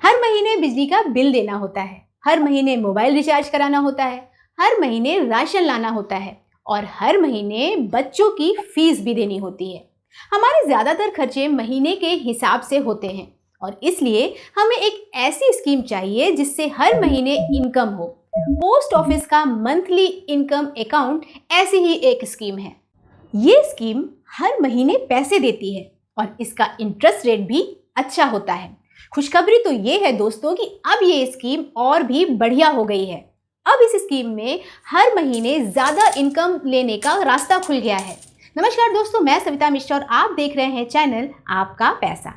हर महीने बिजली का बिल देना होता है, हर महीने मोबाइल रिचार्ज कराना होता है, हर महीने राशन लाना होता है और हर महीने बच्चों की फीस भी देनी होती है। हमारे ज़्यादातर खर्चे महीने के हिसाब से होते हैं और इसलिए हमें एक ऐसी स्कीम चाहिए जिससे हर महीने इनकम हो। पोस्ट ऑफिस का मंथली इनकम अकाउंट ऐसी ही एक स्कीम है। ये स्कीम हर महीने पैसे देती है और इसका इंटरेस्ट रेट भी अच्छा होता है। खुशखबरी तो ये है दोस्तों कि अब ये स्कीम और भी बढ़िया हो गई है। अब इस स्कीम में हर महीने ज़्यादा इनकम लेने का रास्ता खुल गया है। नमस्कार दोस्तों, मैं सविता मिश्रा और आप देख रहे हैं चैनल आपका पैसा।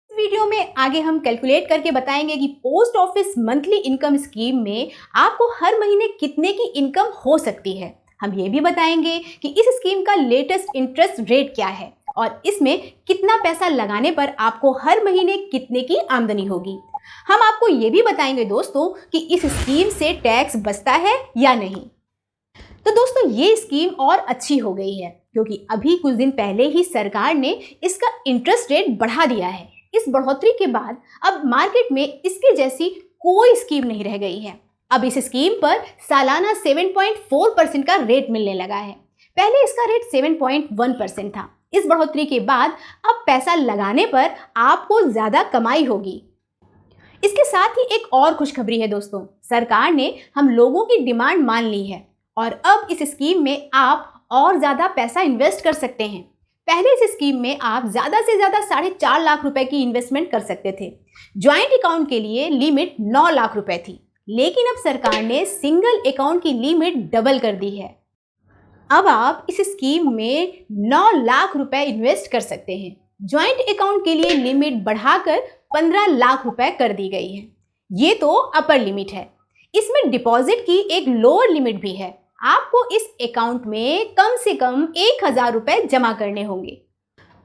इस वीडियो में आगे हम कैलकुलेट करके बताएंगे कि post office monthly income scheme में आपको हर महीने कितने की इनकम हो सकती है। हम ये भी बताएंगे कि इस स्कीम का लेटेस्ट इंटरेस्ट रेट क्या है और इसमें कितना पैसा लगाने पर आपको हर महीने कितने की आमदनी होगी। हम आपको ये भी बताएंगे दोस्तों कि इस स्कीम से टैक्स बचता है या नहीं। तो दोस्तों, ये स्कीम और अच्छी हो गई है क्योंकि अभी कुछ दिन पहले ही सरकार ने इसका इंटरेस्ट रेट बढ़ा दिया है। इस बढ़ोतरी के बाद अब मार्केट में इसके जैसी कोई स्कीम नहीं रह गई है। अब इस स्कीम पर सालाना 7.4% का रेट मिलने लगा है। पहले इसका रेट 7.1% था। इस बढ़ोतरी के बाद अब पैसा लगाने पर आपको ज़्यादा कमाई होगी। इसके साथ ही एक और खुशखबरी है दोस्तों, सरकार ने हम लोगों की डिमांड मान ली है और अब इस स्कीम में आप और ज़्यादा पैसा इन्वेस्ट कर सकते हैं। पहले इस स्कीम में आप ज़्यादा से ज़्यादा 4.5 लाख रुपए की इन्वेस्टमेंट कर सकते थे। ज्वाइंट अकाउंट के लिए लिमिट 9 लाख रुपए थी, लेकिन अब सरकार ने सिंगल अकाउंट की लिमिट डबल कर दी है। अब आप इस स्कीम में 9 लाख रुपए इन्वेस्ट कर सकते हैं। ज्वाइंट अकाउंट के लिए लिमिट बढ़ाकर 15 लाख रुपए कर दी गई है। ये तो अपर लिमिट है। इसमें डिपॉजिट की एक लोअर लिमिट भी है। आपको इस अकाउंट में कम से कम 1000 रुपए जमा करने होंगे।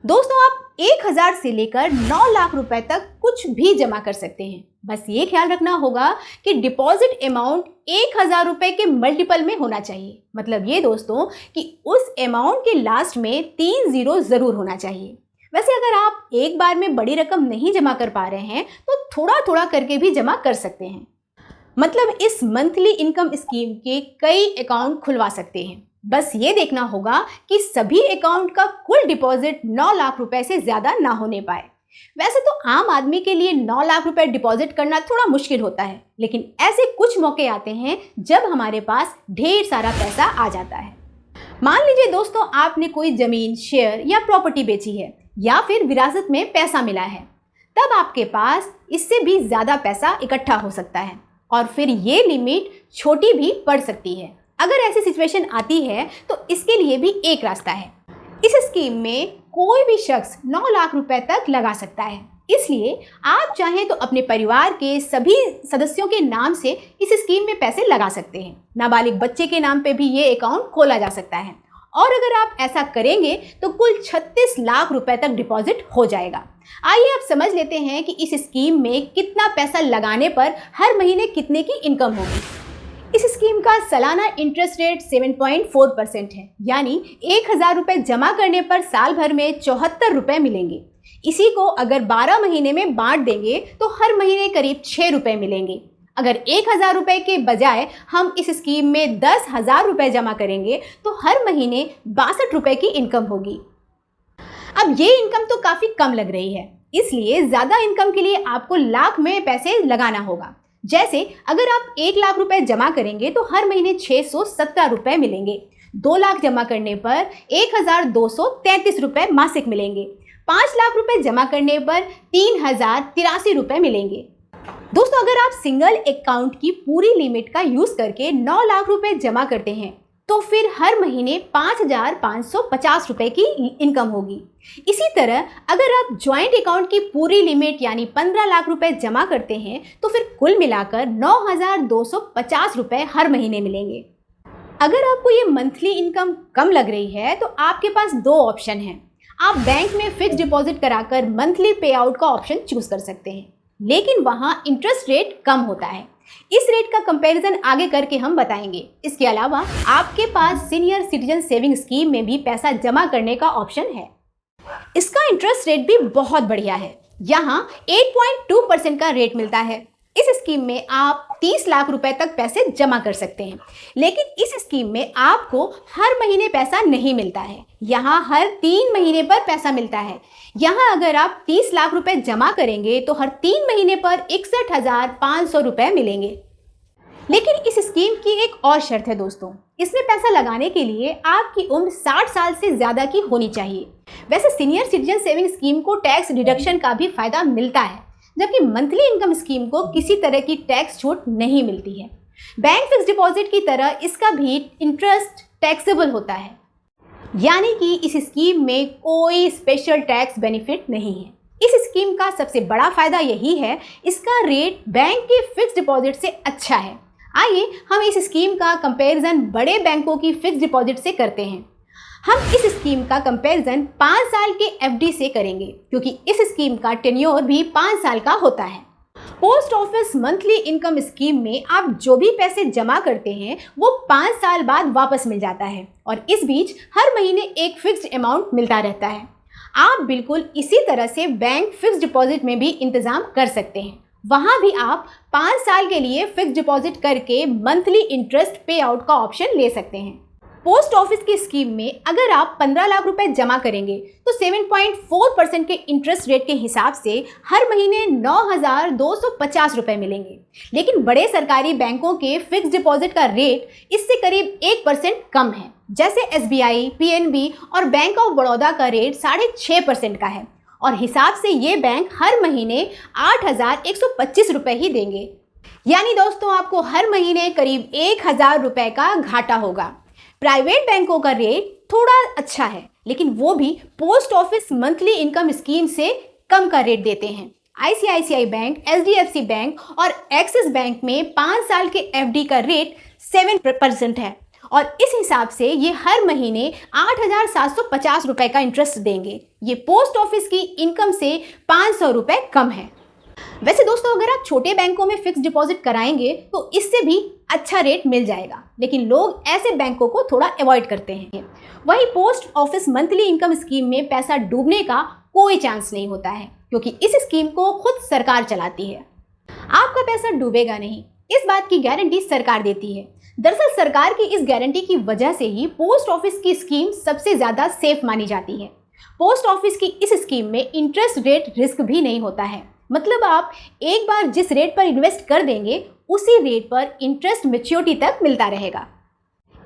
दोस्तों, आप 1000 से लेकर 9 लाख रुपए तक कुछ भी जमा कर सकते हैं। बस ये ख्याल रखना होगा कि डिपॉजिट अमाउंट 1000 रुपए के मल्टीपल में होना चाहिए। मतलब ये दोस्तों कि उस अमाउंट के लास्ट में 3 जीरो जरूर होना चाहिए। वैसे अगर आप एक बार में बड़ी रकम नहीं जमा कर पा रहे हैं तो थोड़ा थोड़ा करके भी जमा कर सकते हैं। मतलब इस मंथली इनकम स्कीम के कई अकाउंट खुलवा सकते हैं। बस ये देखना होगा कि सभी अकाउंट का कुल डिपॉजिट 9 लाख रुपए से ज़्यादा ना होने पाए। वैसे तो आम आदमी के लिए 9 लाख रुपए डिपॉजिट करना थोड़ा मुश्किल होता है, लेकिन ऐसे कुछ मौके आते हैं जब हमारे पास ढेर सारा पैसा आ जाता है। मान लीजिए दोस्तों, आपने कोई ज़मीन, शेयर या प्रॉपर्टी बेची है या फिर विरासत में पैसा मिला है, तब आपके पास इससे भी ज़्यादा पैसा इकट्ठा हो सकता है और फिर ये लिमिट छोटी भी पड़ सकती है। अगर ऐसी सिचुएशन आती है तो इसके लिए भी एक रास्ता है। इस स्कीम में कोई भी शख्स 9 लाख रुपए तक लगा सकता है, इसलिए आप चाहें तो अपने परिवार के सभी सदस्यों के नाम से इस स्कीम में पैसे लगा सकते हैं। नाबालिग बच्चे के नाम पे भी ये अकाउंट खोला जा सकता है और अगर आप ऐसा करेंगे तो कुल 36 लाख रुपए तक डिपॉजिट हो जाएगा। आइए आप समझ लेते हैं कि इस स्कीम में कितना पैसा लगाने पर हर महीने कितने की इनकम होगी। इस स्कीम का सालाना इंटरेस्ट रेट 7.4% है, यानी 1000 रुपए जमा करने पर साल भर में 74 रुपए मिलेंगे। इसी को अगर 12 महीने में बांट देंगे तो हर महीने करीब 6 रुपए मिलेंगे। अगर 1000 रुपए के बजाय हम इस स्कीम में 10,000 रुपए जमा करेंगे तो हर महीने 62 रुपए की इनकम होगी। अब ये इनकम तो काफ़ी कम लग रही है, इसलिए ज़्यादा इनकम के लिए आपको लाख में पैसे लगाना होगा। जैसे अगर आप 1 लाख रुपए जमा करेंगे तो हर महीने 617 रुपए मिलेंगे। 2 लाख जमा करने पर 1233 रुपए मासिक मिलेंगे। 5 लाख रुपए जमा करने पर 3083 रुपए मिलेंगे। दोस्तों, अगर आप सिंगल अकाउंट की पूरी लिमिट का यूज़ करके 9 लाख रुपए जमा करते हैं तो फिर हर महीने 5550 रुपए की इनकम होगी। इसी तरह अगर आप ज्वाइंट अकाउंट की पूरी लिमिट यानी 15 लाख रुपए जमा करते हैं तो फिर कुल मिलाकर 9250 रुपए हर महीने मिलेंगे। अगर आपको ये मंथली इनकम कम लग रही है तो आपके पास 2 ऑप्शन हैं। आप बैंक में फिक्स डिपॉजिट कराकर मंथली पे आउट का ऑप्शन चूज कर सकते हैं, लेकिन वहाँ इंटरेस्ट रेट कम होता है। इस रेट का कंपैरिजन आगे करके हम बताएंगे। इसके अलावा आपके पास सीनियर सिटीजन सेविंग स्कीम में भी पैसा जमा करने का ऑप्शन है। इसका इंटरेस्ट रेट भी बहुत बढ़िया है। यहाँ 8.2% का रेट मिलता है। इस स्कीम में आप 30 लाख रुपए तक पैसे जमा कर सकते हैं, लेकिन इस स्कीम में आपको हर महीने पैसा नहीं मिलता है। यहाँ हर 3 महीने पर पैसा मिलता है। यहाँ अगर आप 30 लाख रुपए जमा करेंगे तो हर 3 महीने पर 61,500 रुपए मिलेंगे। लेकिन इस स्कीम की एक और शर्त है दोस्तों, इसमें पैसा लगाने के लिए आपकी उम्र 60 साल से ज़्यादा की होनी चाहिए। वैसे सीनियर सिटीजन सेविंग स्कीम को टैक्स डिडक्शन का भी फायदा मिलता है, जबकि मंथली इनकम स्कीम को किसी तरह की टैक्स छूट नहीं मिलती है। बैंक फिक्स डिपॉजिट की तरह इसका भी इंटरेस्ट टैक्सेबल होता है, यानी कि इस स्कीम में कोई स्पेशल टैक्स बेनिफिट नहीं है। इस स्कीम का सबसे बड़ा फायदा यही है, इसका रेट बैंक के फिक्स डिपॉजिट से अच्छा है। आइए हम इस स्कीम का कंपैरिजन बड़े बैंकों की फिक्स डिपॉजिट से करते हैं। हम इस स्कीम का कंपैरिजन 5 साल के एफडी से करेंगे, क्योंकि इस स्कीम का टेन्योर भी 5 साल का होता है। Post office monthly income scheme में आप जो भी पैसे जमा करते हैं वो 5 साल बाद वापस मिल जाता है, और इस बीच हर महीने एक फिक्स्ड अमाउंट मिलता रहता है। आप बिल्कुल इसी तरह से बैंक फिक्स डिपॉजिट में भी इंतजाम कर सकते हैं। वहाँ भी आप 5 साल के लिए फिक्स डिपॉजिट करके मंथली इंटरेस्ट पे आउट का ऑप्शन ले सकते हैं। पोस्ट ऑफिस की स्कीम में अगर आप 15 लाख रुपए जमा करेंगे तो 7.4% के इंटरेस्ट रेट के हिसाब से हर महीने 9,250 रुपए मिलेंगे। लेकिन बड़े सरकारी बैंकों के फिक्स डिपॉजिट का रेट इससे करीब 1% कम है। जैसे SBI, PNB और बैंक ऑफ बड़ौदा का रेट 6.5% का है, और हिसाब से ये बैंक हर महीने 8,125 रुपए ही देंगे। यानी दोस्तों आपको हर महीने करीब 1,000 रुपए का घाटा होगा। प्राइवेट बैंकों का रेट थोड़ा अच्छा है, लेकिन वो भी post office monthly income scheme से कम का रेट देते हैं। ICICI बैंक, HDFC बैंक और एक्सिस बैंक में 5 साल के FD का रेट 7% है, और इस हिसाब से ये हर महीने 8,750 रुपए का इंटरेस्ट देंगे। ये पोस्ट ऑफिस की इनकम से 500 रुपए कम है। वैसे दोस्तों अगर आप छोटे बैंकों में फिक्स डिपॉजिट कराएंगे तो इससे भी अच्छा रेट मिल जाएगा, लेकिन लोग ऐसे बैंकों को थोड़ा अवॉइड करते हैं। वहीं post office monthly income scheme में पैसा डूबने का कोई चांस नहीं होता है, क्योंकि इस स्कीम को खुद सरकार चलाती है। आपका पैसा डूबेगा नहीं, इस बात की गारंटी सरकार देती है। दरअसल सरकार की इस गारंटी की वजह से ही पोस्ट ऑफिस की स्कीम सबसे ज़्यादा सेफ मानी जाती है। पोस्ट ऑफिस की इस स्कीम में इंटरेस्ट रेट रिस्क भी नहीं होता है, मतलब आप एक बार जिस रेट पर इन्वेस्ट कर देंगे उसी रेट पर इंटरेस्ट मैच्योरिटी तक मिलता रहेगा।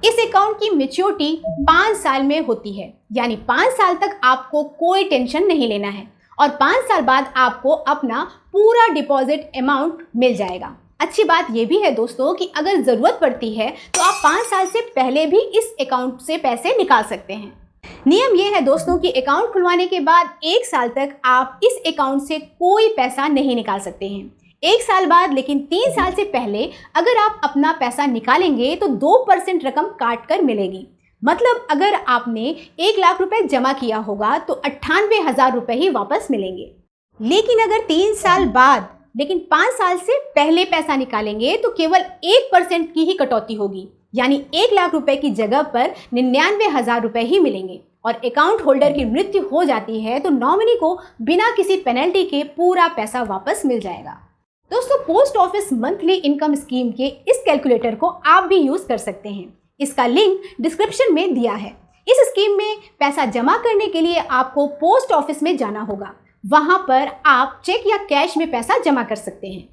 इस अकाउंट की मैच्योरिटी 5 साल में होती है, यानी 5 साल तक आपको कोई टेंशन नहीं लेना है, और 5 साल बाद आपको अपना पूरा डिपॉजिट अमाउंट मिल जाएगा। अच्छी बात यह भी है दोस्तों कि अगर ज़रूरत पड़ती है तो आप 5 साल से पहले भी इस अकाउंट से पैसे निकाल सकते हैं। नियम यह है दोस्तों कि अकाउंट खुलवाने के बाद 1 साल तक आप इस अकाउंट से कोई पैसा नहीं निकाल सकते हैं। 1 साल बाद लेकिन 3 साल से पहले अगर आप अपना पैसा निकालेंगे तो 2% रकम काट कर मिलेगी। मतलब अगर आपने 1 लाख रुपए जमा किया होगा तो 98,000 रुपए ही वापस मिलेंगे। लेकिन अगर 3 साल बाद लेकिन 5 साल से पहले पैसा निकालेंगे तो केवल 1% की ही कटौती होगी, यानी 1 लाख रुपए की जगह पर 99,000 रुपए ही मिलेंगे। और अकाउंट होल्डर की मृत्यु हो जाती है तो नॉमिनी को बिना किसी पेनल्टी के पूरा पैसा वापस मिल जाएगा। दोस्तों post office monthly income scheme के इस कैलकुलेटर को आप भी यूज कर सकते हैं, इसका लिंक डिस्क्रिप्शन में दिया है। इस स्कीम में पैसा जमा करने के लिए आपको पोस्ट ऑफिस में जाना होगा, वहां पर आप चेक या कैश में पैसा जमा कर सकते हैं।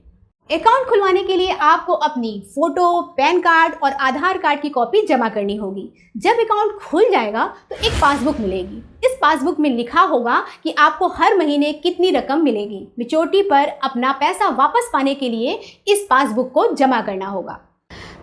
अकाउंट खुलवाने के लिए आपको अपनी फोटो, पैन कार्ड और आधार कार्ड की कॉपी जमा करनी होगी। जब अकाउंट खुल जाएगा तो एक पासबुक मिलेगी। इस पासबुक में लिखा होगा कि आपको हर महीने कितनी रकम मिलेगी। मैच्योरिटी पर अपना पैसा वापस पाने के लिए इस पासबुक को जमा करना होगा।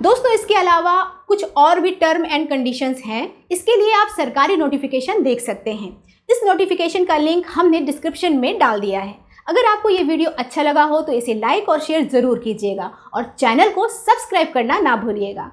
दोस्तों इसके अलावा कुछ और भी टर्म एंड कंडीशंस हैं, इसके लिए आप सरकारी नोटिफिकेशन देख सकते हैं। इस नोटिफिकेशन का लिंक हमने डिस्क्रिप्शन में डाल दिया है। अगर आपको ये वीडियो अच्छा लगा हो तो इसे लाइक और शेयर ज़रूर कीजिएगा और चैनल को सब्सक्राइब करना ना भूलिएगा।